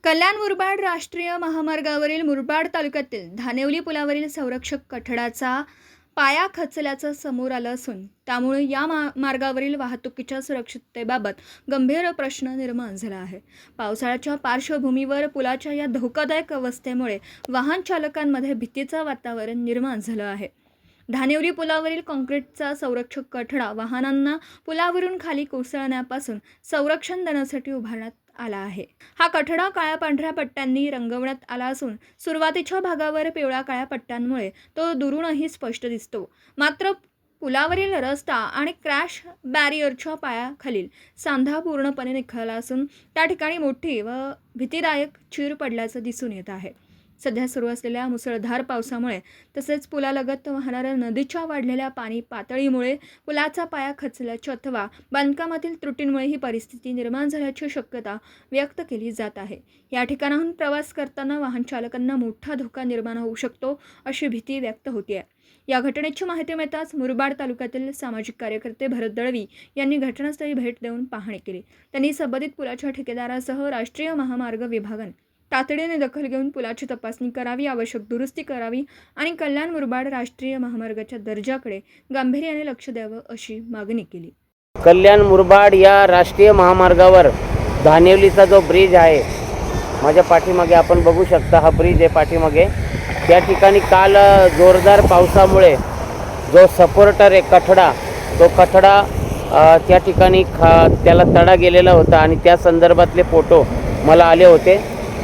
कल्याण मुरबाड राष्ट्रीय महामार्गावरील मुरबाड तालुक्यातील धानेवली पुलावरील संरक्षक कठड्याचा पाया खचल्याचं समोर आलं असून त्यामुळे या मार्गावरील वाहतुकीच्या सुरक्षिततेबाबत गंभीर प्रश्न निर्माण झाला आहे। पावसाळ्याच्या पार्श्वभूमीवर पुलाच्या या धोकादायक अवस्थेमुळे वाहन चालकांमध्ये भीतीचं वातावरण निर्माण झालं आहे। धानेवली पुलावरील काँक्रीटचा संरक्षक कठडा वाहनांना पुलावरून खाली कोसळण्यापासून संरक्षण देण्यासाठी उभारण्यात आला आहे। हा कठडा काळ्या पांढऱ्या पट्ट्यांनी रंगवण्यात आला असून सुरुवातीच्या भागावर पिवळ्या काळ्या पट्ट्यांमुळे तो दुरूनही स्पष्ट दिसतो। मात्र पुलावरील रस्ता आणि क्रॅश बॅरियरच्या पायाखालील सांधा पूर्णपणे निखळला असून त्या ठिकाणी मोठी व भीतीदायक चीर पडल्याचं दिसून येत आहे। सध्या सुरू असलेल्या मुसळधार पावसामुळे तसेच पुलालगत वाहणाऱ्या नदीच्या वाढलेल्या पाणी पातळीमुळे पुलाचा पाया खचल्याची अथवा बांधकामातील त्रुटींमुळे ही परिस्थिती निर्माण झाल्याची शक्यता व्यक्त केली जात आहे। या ठिकाणाहून प्रवास करताना वाहन चालकांना मोठा धोका निर्माण होऊ शकतो अशी भीती व्यक्त होते आहे। या घटनेची माहिती मिळताच मुरबाड तालुक्यातील सामाजिक कार्यकर्ते भरत दळवी यांनी घटनास्थळी भेट देऊन पाहणी केली। त्यांनी संबंधित पुलाच्या ठेकेदारासह राष्ट्रीय महामार्ग विभागाने तातडीने दखल घेऊन पुलाची तपासणी करावी, आवश्यक दुरुस्ती करावी आणि कल्याण मुरबाड राष्ट्रीय महामार्गाच्या दर्जाकडे गांभीर्याने लक्ष द्यावं अशी मागणी केली। कल्याण मुरबाड या राष्ट्रीय महामार्गावर धानेवलीचा जो ब्रिज आहे, माझ्या पाठीमागे आपण बघू शकता हा ब्रिज आहे पाठीमागे। त्या ठिकाणी काल जोरदार पावसामुळे जो सपोर्टर आहे कठडा, तो कठडा त्या ठिकाणी त्याला तडा गेलेला होता आणि त्या संदर्भातले फोटो मला आले होते।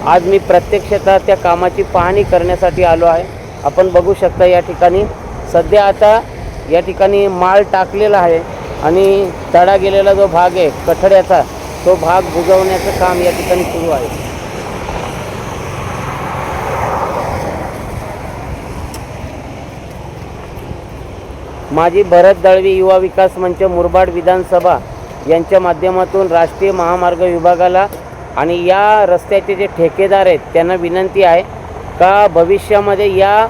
आज मी प्रत्यक्षतः त्या कामाची पाहणी करण्यासाठी आलो आहे। आपण बघू शकता या ठिकाणी सध्या आता या ठिकाणी माल टाकलेला आहे आणि तडा गेलेला जो भाग आहे कठड्याचा, तो भाग बुजवण्याचं काम या ठिकाणी सुरू आहे। माजी भरत दळवी युवा विकास मंच मुरबाड विधानसभा यांच्या माध्यमातून राष्ट्रीय महामार्ग विभागाला आणि या रस्त्याचे जे ठेकेदार आहेत त्यांना विनंती आहे का भविष्यामध्ये या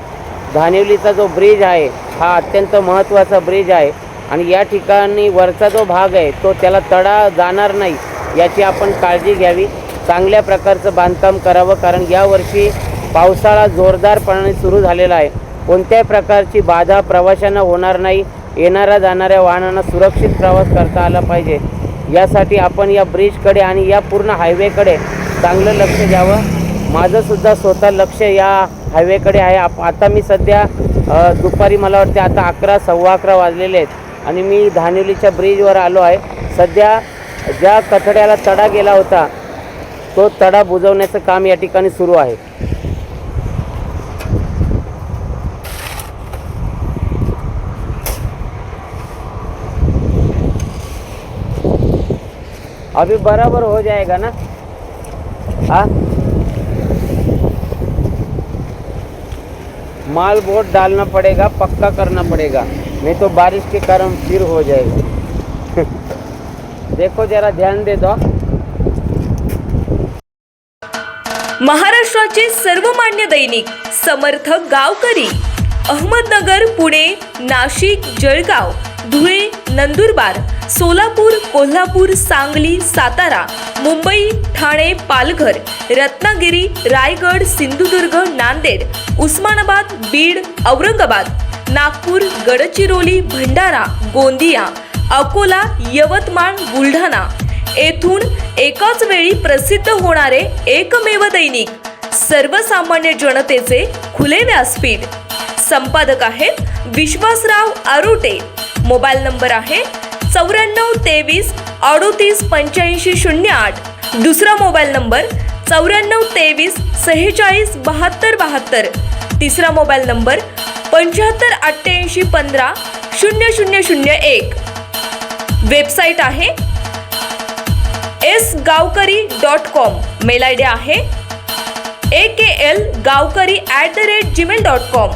धानेवलीचा जो ब्रिज आहे हा अत्यंत महत्त्वाचा ब्रिज आहे आणि या ठिकाणी वरचा जो भाग आहे तो त्याला तडा जाणार नाही याची आपण काळजी घ्यावी। चांगल्या प्रकारचं बांधकाम करावं, कारण यावर्षी पावसाळा जोरदारपणे सुरू झालेला आहे। कोणत्याही प्रकारची बाधा प्रवाशांना होणार नाही। येणाऱ्या जाणाऱ्या वाहनांना सुरक्षित प्रवास करता आला पाहिजे, यासाठी आपण या ब्रिजकडे आणि या पूर्ण हायवेकडे चांगलं लक्ष द्यावं। माझं सुद्धा स्वतः लक्ष या हायवेकडे आहे। आता मी सध्या दुपारी मला वाटते आता 11 सव्वा 11 वाजलेले आहेत आणि मी धानेवलीच्या ब्रिजवर आलो आहे। सध्या ज्या कठड्याला तडा गेला होता तो तडा बुजवण्याचं काम या ठिकाणी सुरू आहे। अभी बराबर हो जाएगा ना। हाँ, माल बोट डालना पड़ेगा, पक्का करना पड़ेगा, नहीं तो बारिश के कारण फिर हो जाएगा। देखो जरा ध्यान दे दो। महाराष्ट्राचे सर्वमान्य दैनिक समर्थ गावकरी अहमदनगर, पुणे, नाशिक, जळगाव, धुळे, नंदुरबार, सोलापूर, कोल्हापूर, सांगली, सातारा, मुंबई, ठाणे, पालघर, रत्नागिरी, रायगड, सिंधुदुर्ग, नांदेड, उस्मानाबाद, बीड, औरंगाबाद, नागपूर, गडचिरोली, भंडारा, गोंदिया, अकोला, यवतमाळ, बुलढाणा येथून एकाच वेळी प्रसिद्ध होणारे एकमेव दैनिक, सर्वसामान्य जनतेचे खुले व्यासपीठ। संपादक आहेत विश्वासराव आरोटे। मोबाईल नंबर आहे 94 23 38 85 08। दुसरा मोबाईल नंबर 94 23 46 72 72। तिसरा मोबाईल नंबर 75 88 15 0001। वेबसाईट आहे sgavkari.com। मेल आयडी आहे aklgavkari@gmail.com।